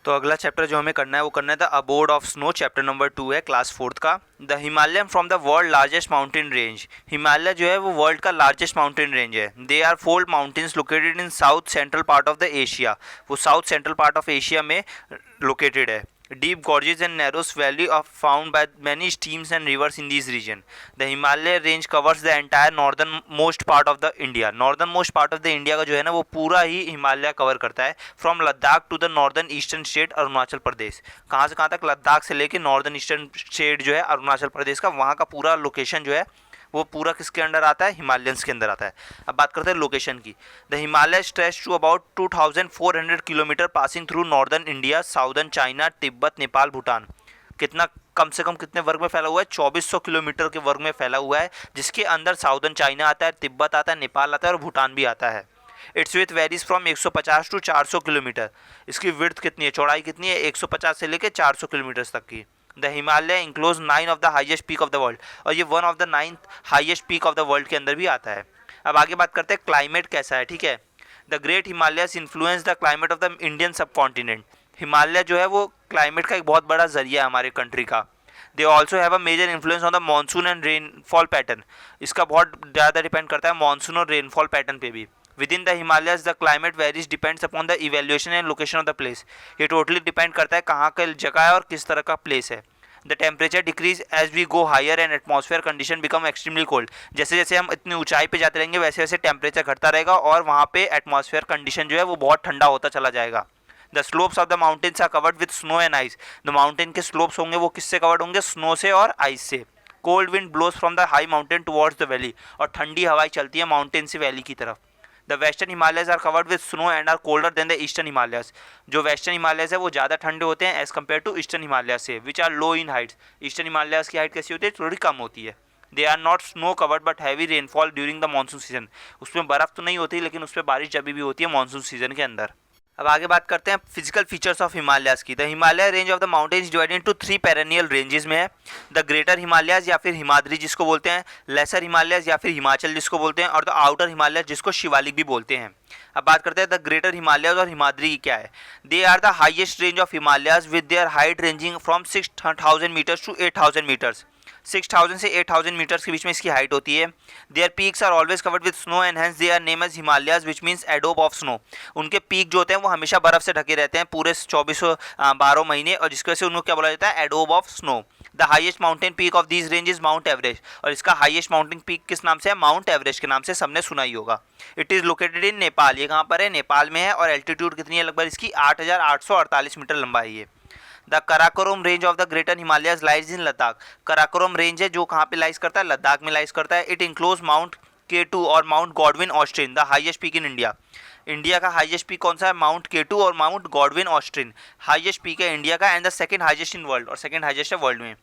तो अगला चैप्टर जो हमें करना है वो करना है the abode of snow, chapter number 2 है क्लास 4th का। The Himalayan from the world largest mountain range. Himalaya जो है वो वर्ल्ड का लार्जेस्ट माउंटेन रेंज है। They are 4 mountains located in south central part of the Asia. वो south central part of Asia में located है। Deep gorges and narrow valley are found by many streams and rivers in this region. The Himalaya range covers the entire northernmost part of the India. Northernmost part of the India का जो है ना वो पूरा ही Himalaya cover करता है। From Ladakh to the northern eastern state Arunachal Pradesh. कहाँ से कहाँ तक? लद्दाख से लेके नॉर्दर्न ईस्टर्न स्टेट जो है अरुणाचल प्रदेश का, वहाँ का पूरा लोकेशन जो है वो पूरा किसके अंडर आता है? हिमालयंस के अंदर आता है। अब बात करते हैं लोकेशन की। The Himalaya stretch to about 2400 kilometre passing through northern India, southern China, Tibet, Nepal, Bhutan. कितना कम से कम कितने वर्ग में फैला हुआ है? 2400 किलोमीटर के वर्ग में फैला हुआ है, जिसके अंदर साउदर्न चाइना आता है, तिब्बत आता है, नेपाल आता है और भूटान भी आता है। Its width varies from 150 to 400 किलोमीटर। इसकी विड्थ कितनी है, चौड़ाई कितनी है? 150 से लेकर 400 किलोमीटर तक की। The Himalaya enclose 9 of the highest peak of the world, और ये 1 of the 9 highest peak of the world के अंदर भी आता है। अब आगे बात करते हैं क्लाइमेट कैसा है, ठीक है। The great Himalayas influence the climate of the Indian सब कॉन्टिनेंट। हिमालय जो है वो क्लाइमेट का एक बहुत बड़ा जरिया है हमारे कंट्री का। They also have a major influence on the monsoon and rainfall pattern. इसका बहुत ज़्यादा डिपेंड करता है मानसून और रेनफॉल पैटर्न पे भी। With in the Himalayas the climate varies depends upon the evaluation and location of the place. ये totally depend करता है कहाँ का जगह है और किस तरह का प्लेस है। The temperature decreases as we go higher and atmosphere condition become extremely cold. जैसे जैसे हम इतनी ऊंचाई पे जाते रहेंगे वैसे वैसे टेम्परेचर घटता रहेगा और वहाँ पे एटमॉस्फेयर कंडीशन जो है वो बहुत ठंडा होता चला जाएगा। The slopes of the mountains are covered with snow and ice. The mountain के स्लोप्स होंगे वो किससे कवर्ड होंगे? स्नो से और आइस से। Cold wind blows from the high mountain towards the valley, और ठंडी हवाएं चलती है माउंटेन से वैली की तरफ। The western Himalayas are covered with snow and are colder than the eastern Himalayas. जो वेस्टर्न हिमालयस है वो ज़्यादा ठंडे होते हैं as compare to eastern Himalayas से, which are low in heights. Eastern Himalayas की हाइट कैसी होती है? थोड़ी कम होती है। They are not snow covered but heavy rainfall during the monsoon season. उसमें बर्फ़ तो नहीं होती लेकिन उस पर बारिश जब भी होती है मानसून सीजन के अंदर। अब आगे बात करते हैं फिजिकल फीचर्स ऑफ हिमालयाज की। The Himalaya range of the mountains divided into 3 perennial ranges में है। द ग्रेटर हिमालयाज या फिर हिमाद्री जिसको बोलते हैं, लेसर हिमालयाज या फिर हिमाचल जिसको बोलते हैं, और द आउटर हिमालयाज जिसको शिवालिक भी बोलते हैं। अब बात करते हैं द ग्रेटर हिमालयाज और हिमाद्री क्या है। They are the highest range of Himalayas with their height ranging from 6000 metres to 8000 metres. 6000 से 8000 मीटर्स के बीच में इसकी हाइट होती है। Their peaks are always covered with snow and hence they are name as Himalayas which means एडोब of snow. उनके peak जो होते हैं वो हमेशा बर्फ से ढके रहते हैं पूरे 12 महीने, और जिसकी वजह से उनको क्या बोला जाता है? Adobe of snow. The highest mountain peak of these range is mount Everest, और इसका हाइएस्ट माउंटेन पीक किस नाम से है? माउंट एवरेस्ट के नाम से सबने सुना ही होगा। It is located in Nepal. ये कहाँ पर है? नेपाल में है। और एल्टीट्यूड कितनी है? लगभग इसकी 8848 मीटर लंबाई है। The Karakoram range of the greater Himalayas lies in Ladakh. Karakoram range है जो कहाँ पे लाइज करता है? लद्दाख में लाइज करता है। इट इंक्लोज माउंट K2 और mount Godwin ऑस्ट्रिन, the highest peak in India. India का हाईएस्ट पीक कौन सा है? माउंट K2 और माउंट गॉडविन ऑस्ट्रिन हाईएस्ट पीक है इंडिया का, and the second highest in world, और सेकंड हाईएस्ट है वर्ल्ड में।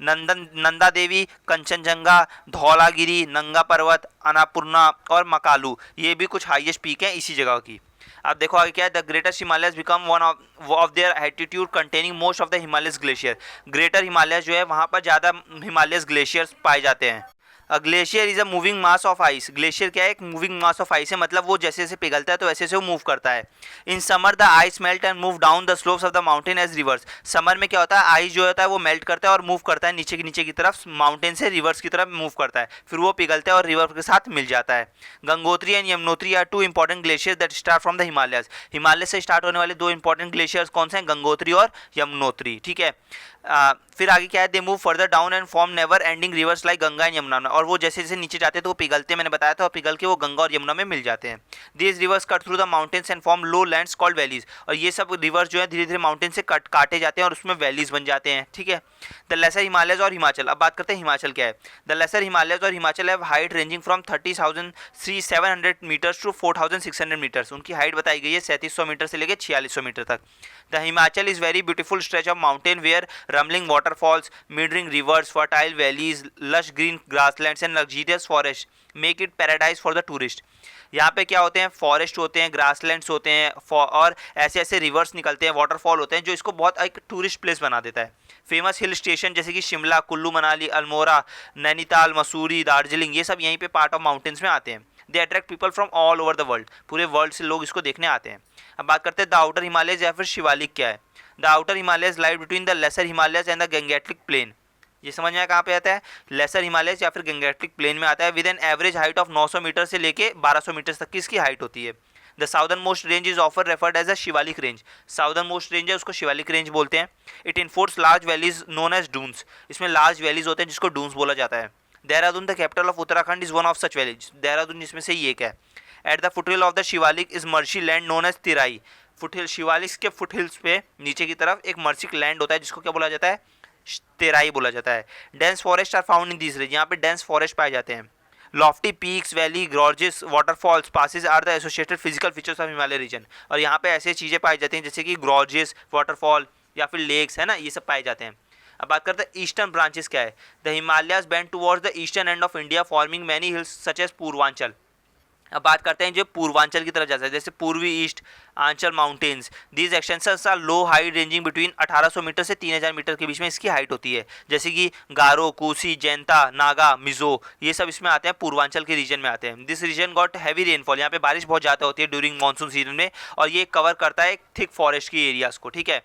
नंदा देवी, कंचनजंगा, धौलागिरी, नंगा पर्वत, अन्नपूर्णा और मकालू, ये भी कुछ हाईएस्ट पीक हैं इसी जगह की। अब देखो आगे क्या है। The greatest Himalayas become one of their altitude containing most of the Himalayas glacier. Greater Himalayas जो है वहाँ पर ज़्यादा हिमालयस ग्लेशियर्स पाए जाते हैं। Glacier is a moving mass of ice. Glacier क्या है? एक मूविंग मास ऑफ आइस है, मतलब वो जैसे जैसे पिघलता है तो वैसे वैसे वो मूव करता है। In summer the ice melt and move down the slopes of the mountain as rivers. Summer में क्या होता है? आइस जो होता है वो मेल्ट करता है और मूव करता है नीचे की तरफ, माउंटेन से रिवर्स की तरफ मूव करता है, फिर वो पिघलता है और रिवर के साथ मिल जाता है। Gangotri and Yamunotri are 2 important glaciers that start from the Himalayas. Himalaya से स्टार्ट होने वाले 2 इंपॉर्टेंट ग्लेशियर्स कौन से हैं? गंगोत्री और यमुनोत्री, ठीक है। फिर आगे क्या है? They move further down and form never ending reverse like Ganga and Yamuna, और वो जैसे जैसे नीचे जाते हैं तो वो पिघलते हैं, मैंने बताया था, और पिघल के वो गंगा और यमुना में मिल जाते हैं। These rivers cut through the mountains and form low lands called valleys, और ये सब रिवर्स जो है धीरे धीरे माउंटेन से काटे जाते हैं और उसमें वैलीज बन जाते हैं, ठीक है। द लेसर हिमालयस और हिमाचल। अब बात करते हैं हिमाचल क्या है। द लेसर हिमालयस और Himachal have height ranging from 30,700 metres to 4,600 metres. उनकी हाइट बताई गई है 3700 मीटर से लेकर 4600 मीटर तक। The Himachal is very beautiful stretch of mountain where rumbling waterfalls, meandering rivers, fertile valleys, lush green grasslands and luxurious forest make it paradise for the tourist. यहाँ पे क्या होते हैं? फॉरेस्ट होते हैं, ग्रासलैंड्स होते हैं, और ऐसे ऐसे रिवर्स निकलते हैं, वाटरफॉल होते हैं, जो इसको बहुत एक टूरिस्ट प्लेस बना देता है। फेमस हिल स्टेशन जैसे कि शिमला, कुल्लू मनाली, अल्मोड़ा, नैनीताल, मसूरी, दार्जिलिंग, ये सब यहीं पे पार्ट ऑफ माउंटेन्स में आते हैं। They attract people from all over the world. पूरे वर्ल्ड से लोग इसको देखने आते हैं। अब बात करते हैं द आउटर हिमालयज या फिर शिवालिक क्या है। The outer Himalayas lie between the lesser Himalayas and the Gangetic plain. ये समझ में आया कहाँ पे आता है, लेसर हिमालयज या फिर गंगेटिक प्लेन में आता है। With an average height of 900 metre से लेके 1200 मीटर तक की इसकी हाइट होती है। The southern most range is ऑफर referred as a Shivalik range. Southern most range है उसको शिवालिक रेंज बोलते हैं। It enforce large valleys known as duns. इसमें लार्ज वैलीज होते हैं जिसको डून्स बोला जाता है। Dehradun the capital of Uttarakhand is one of such valleys. Dehradun जिसमें से ये एक है। At the foothill of the Shivalik is marshy land known as Terai. Foothill Shivalik के फुटहिल्स पे नीचे की तरफ एक मर्शिक लैंड होता है जिसको क्या बोला जाता है, तेराई बोला जाता है। Dense forest are found in this region. यहाँ पे डेंस फॉरेस्ट पाए जाते हैं। Lofty peaks valley gorges waterfalls passes are the associated physical features of Himalaya region. और यहाँ पे ऐसी चीज़ें पाई जाती हैं जैसे कि ग्रॉर्जेस, वाटरफॉल या फिर लेक्स है ना, ये सब पाए जाते हैं। अब बात करते हैं ईस्टर्न ब्रांचेस क्या है। The Himalayas bend towards the eastern end of India forming many hills such as Purvanchal. अब बात करते हैं जो पूर्वांचल की तरफ जाता है, जैसे पूर्वी ईस्ट आंचल mountains. These extensions are low height ranging between 1800 metre से 3000 मीटर के बीच में इसकी हाइट होती है। जैसे कि गारो, कोसी, जैंता, नागा, मिजो, ये सब इसमें आते हैं, पूर्वांचल के रीजन में आते हैं। This region got heavy rainfall. यहाँ पे बारिश बहुत ज़्यादा होती है ड्यूरिंग मानसून सीजन में, और ये कवर करता है थिक फॉरेस्ट की एरियाज़ को, ठीक है।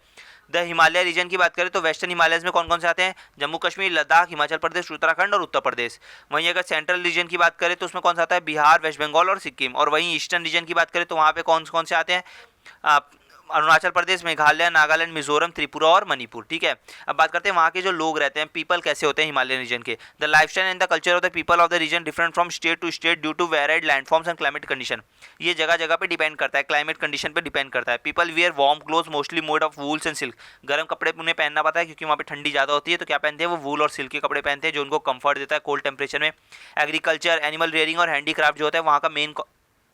द हिमालय रीजन की बात करें तो वेस्टर्न हिमालयज में कौन कौन से आते हैं, जम्मू कश्मीर, लद्दाख, हिमाचल प्रदेश, उत्तराखंड और उत्तर प्रदेश। वहीं अगर सेंट्रल रीजन की बात करें तो उसमें कौन सा आता है, बिहार, वेस्ट बंगाल और सिक्किम। और वहीं ईस्टर्न रीजन की बात करें तो वहाँ पे कौन कौन से आते हैं, अरुणाचल प्रदेश, मेघालय, नागालैंड, मिजोरम, त्रिपुरा और मणिपुर, ठीक है। अब बात करते हैं वहाँ के जो लोग रहते हैं, पीपल कैसे होते हैं हिमालयन रीजन के। The lifestyle and the culture of the people of the region different from state to state due to varied landforms and climate condition. ये जगह जगह पे डिपेंड करता है, क्लाइमेट कंडीशन पे डिपेंड करता है। People wear warm clothes mostly made of wools and silk. गर्म कपड़े उन्हें पहनना पड़ता है क्योंकि वहाँ पे ठंडी ज़्यादा होती है, तो क्या पहनते हैं वो वूल और सिल्क के कपड़े पहनते हैं जो उनको कंफर्ट देता है कोल्ड टेम्परेचर में। एग्रीकल्चर, एनिमल रेयरिंग और हैंडीक्राफ्ट जो होता है वहाँ का मेन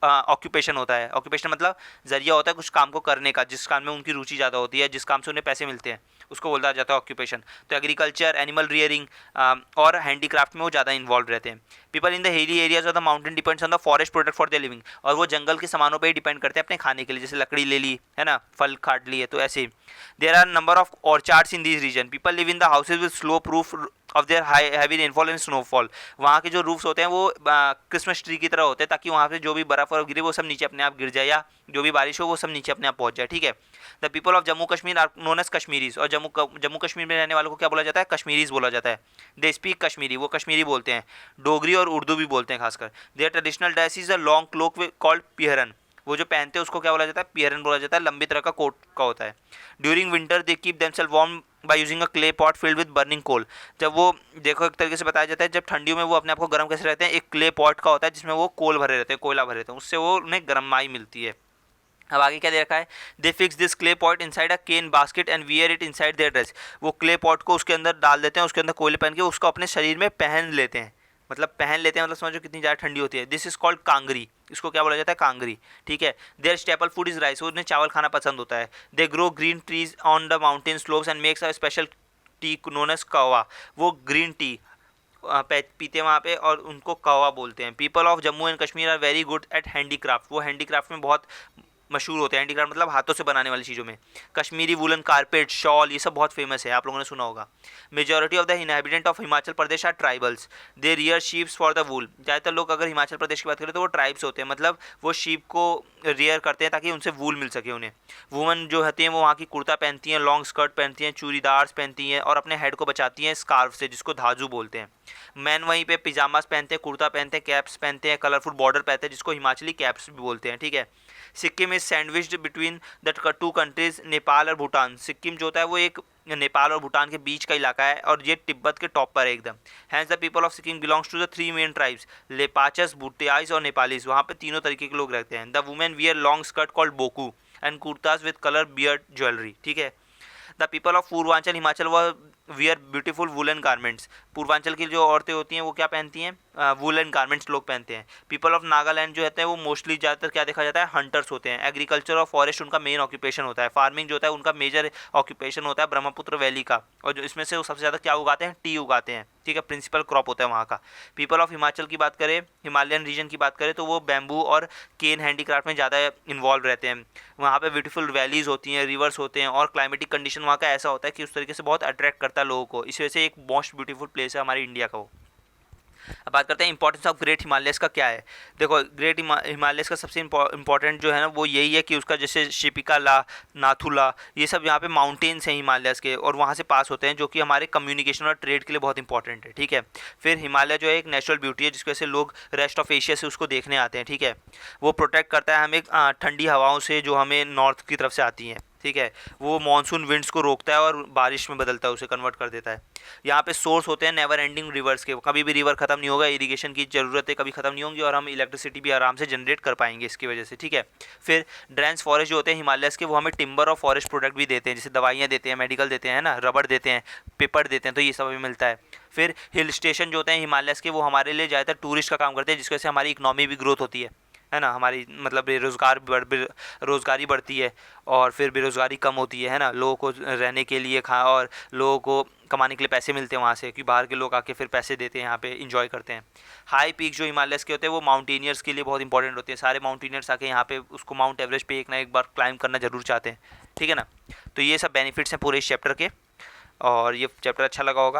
ऑक्यूपेशन होता है। ऑक्यूपेशन मतलब जरिया होता है कुछ काम को करने का, जिस काम में उनकी रुचि ज़्यादा होती है, जिस काम से उन्हें पैसे मिलते हैं, उसको बोला जाता है ऑक्यूपेशन। तो एग्रीकल्चर, एनिमल रियरिंग और हैंडीक्राफ्ट में वो ज़्यादा इन्वॉल्व रहते हैं। People in the hilly areas of the mountain depends on the forest product for the living. और वो जंगल के सामानों पर ही डिपेंड करते हैं अपने खाने के लिए, जैसे लकड़ी ले ली है ना, फल काट लिए, तो ऐसे ही। There are number of orchards in this region. People live in the houses with slope roof of their heavy rainfall and snowfall. वहाँ के जो रूफ्स होते हैं वो क्रिसमस ट्री की तरह होते हैं, ताकि वहाँ पे जो भी बर्फ़ और गिरे वो सब नीचे अपने आप गिर जाए, या जो भी बारिश हो वो सब नीचे अपने आप पहुँच जाए, ठीक है। The people of Jammu Kashmir are known as Kashmiris. और जम्मू कश्मीर में रहने वालों को क्या बोला जाता है, कश्मीरीज बोला जाता है। दे स्पीक कश्मीरी, वो कश्मीरी बोलते हैं। डोगरी और उर्दू भी बोलते हैं खासकर। Their traditional dress is a long cloak called pheran. वो जो पहनते हैं उसको क्या बोला जाता है, पिहरन बोला जाता है, लंबी तरह का कोट का होता है। During winter they keep themselves warm by using a clay pot filled with burning coal. जब वो देखो एक तरीके से बताया जाता है, जब ठंडियों में वो अपने आप को गर्म कैसे रहते हैं, एक क्ले पॉट का होता है जिसमें वो कोल भरे रहते हैं, कोयला भरे रहते हैं, उससे वो उन्हें गर्माई मिलती है। अब आगे क्या दे रखा है, they fix this clay pot inside a cane basket and wear it inside their dress. वो क्ले पॉट को उसके अंदर डाल देते हैं, उसके अंदर कोयले पहन के उसको अपने शरीर में पहन लेते हैं। मतलब पहन लेते हैं मतलब समझो कितनी ज़्यादा ठंडी होती है। दिस इज कॉल्ड कांगरी, इसको क्या बोला जाता है, कांगरी, ठीक है। Their staple food is rice, उन्हें चावल खाना पसंद होता है। They grow green trees on the mountain slopes and makes a special tea known as kahwa. वो ग्रीन टी पीते हैं वहाँ पे और उनको कहवा बोलते हैं। People of Jammu and Kashmir are very good at handicraft. वो हैंडीक्राफ्ट में बहुत मशहूर होते हैं। हैंडीक्राफ्ट मतलब हाथों से बनाने वाली चीज़ों में। कश्मीरी वुलन कारपेट, शॉल, ये सब बहुत फेमस है, आप लोगों ने सुना होगा। Majority of the inhabitant of Himachal Pradesh are tribals. They rear sheeps for the wool. ज़्यादातर लोग अगर हिमाचल प्रदेश की बात करें तो वो ट्राइब्स होते हैं, मतलब वो शीप को रियर करते हैं ताकि उनसे वूल मिल सके उन्हें। वुमन जो होती हैं वो वहाँ की कुर्ता पहनती हैं, लॉन्ग स्कर्ट पहनती हैं, चूड़ीदार्स पहनती हैं और अपने हेड को बचाती हैं स्कार्फ से, जिसको धाजू बोलते हैं। मैन वहीं पे पिजामास पहनते हैं, कुर्ता पहनते हैं, कैप्स पहनते हैं, कलरफुल बॉर्डर पहनते हैं, जिसको हिमाचली कैप्स भी बोलते हैं, ठीक है। Sikkim is sandwiched between the two countries Nepal और भूटान। सिक्किम जो होता है वो एक नेपाल और भूटान के बीच का इलाका है और ये तिब्बत के टॉप पर है एकदम। Hence the people of Sikkim belongs to the three main tribes, Lepchas, Bhutias और नेपालीज। वहाँ पे तीनों तरीके के लोग रहते हैं। The women wear long skirt called bakhu and kurtas with colour beaded jewellery, ठीक है। The people of Purvanchal Himachal व wear beautiful woollen garments. Purvanchal की जो औरतें होती हैं वो क्या पहनती हैं, वुलन गारमेंट्स लोग पहनते हैं। पीपल ऑफ नागालैंड जो होते हैं वो मोस्टली ज़्यादातर क्या देखा जाता है, हंटर्स होते हैं। एग्रीकल्चर और फॉरेस्ट उनका मेन ऑक्यूपेशन होता है। फार्मिंग जो होता है उनका मेजर ऑक्यूपेशन होता है ब्रह्मपुत्र वैली का, और जो इसमें से वो सबसे ज़्यादा क्या उगाते हैं, टी उगाते हैं, ठीक है, प्रिंसिपल क्रॉप होता है वहाँ का। पीपल ऑफ हिमाचल की बात करें, हिमालयन रीजन की बात करें तो वो बैम्बू और केन हैंडीक्राफ्ट में ज़्यादा इन्वॉल्व रहते हैं। वहाँ पे ब्यूटीफुल वैलीज़ होती हैं, रिवर्स होते हैं और क्लाइमेटिक कंडीशन वहाँ का ऐसा होता है कि उस तरीके से बहुत अट्रैक्ट करता है लोगों को। इस वजह से एक मोस्ट ब्यूटीफुल प्लेस है हमारी इंडिया का वो। अब बात करते हैं इंपॉर्टेंस ऑफ ग्रेट हिमालयस का क्या है। देखो ग्रेट हिमालयस का सबसे इंपॉर्टेंट जो है ना वो यही है कि उसका जैसे शिपिका ला, नाथुला, ये सब यहाँ पे माउंटेन्स हैं हिमालयस के और वहाँ से पास होते हैं, जो कि हमारे कम्युनिकेशन और ट्रेड के लिए बहुत इंपॉर्टेंट है। ठीक है, फिर हिमालय जो है एक नेचुरल ब्यूटी है जिसकी वजह से लोग रेस्ट ऑफ एशिया से उसको देखने आते हैं। ठीक है, वो प्रोटेक्ट करता है हमें ठंडी हवाओं से जो हमें नॉर्थ की तरफ से आती हैं। ठीक है, वो मानसून विंड्स को रोकता है और बारिश में बदलता है, उसे कन्वर्ट कर देता है। यहाँ पे सोर्स होते हैं नेवर एंडिंग रिवर्स के, कभी भी रिवर खत्म नहीं होगा, इरिगेशन की ज़रूरतें कभी खत्म नहीं होंगी और हम इलेक्ट्रिसिटी भी आराम से जनरेट कर पाएंगे इसकी वजह से। ठीक है, फिर ड्रेंस फॉरेस्ट जो होते हैं हिमालयस के, वो हमें टिम्बर और फॉरेस्ट प्रोडक्ट भी देते हैं, जैसे दवाइयाँ देते हैं, मेडिकल देते हैं ना, रबड़ देते हैं, पेपर देते हैं, तो ये सब हमें मिलता है। फिर हिल स्टेशन जो होते हैं हिमालयस के, वो हमारे लिए ज़्यादातर टूरिस्ट का काम करते हैं, जिसकी वजह से हमारी इकनॉमी भी ग्रोथ होती है ना, हमारी मतलब रोज़गारी बढ़ती है और फिर बेरोज़गारी कम होती है ना, लोगों को रहने के लिए और लोगों को कमाने के लिए पैसे मिलते हैं वहाँ से, कि बाहर के लोग आके फिर पैसे देते हैं, यहाँ पे इंजॉय करते हैं। हाई पीक जो हिमालयस के होते हैं वो माउंटेनियर्स के लिए बहुत इंपॉर्टेंट होते हैं, सारे माउंटेनियर्स आके यहाँ पे उसको माउंट एवरेस्ट पे एक ना एक बार क्लाइंब करना जरूर चाहते हैं। ठीक है ना, तो ये सब बेनिफिट्स हैं पूरे इस चैप्टर के, और ये चैप्टर अच्छा लगा होगा।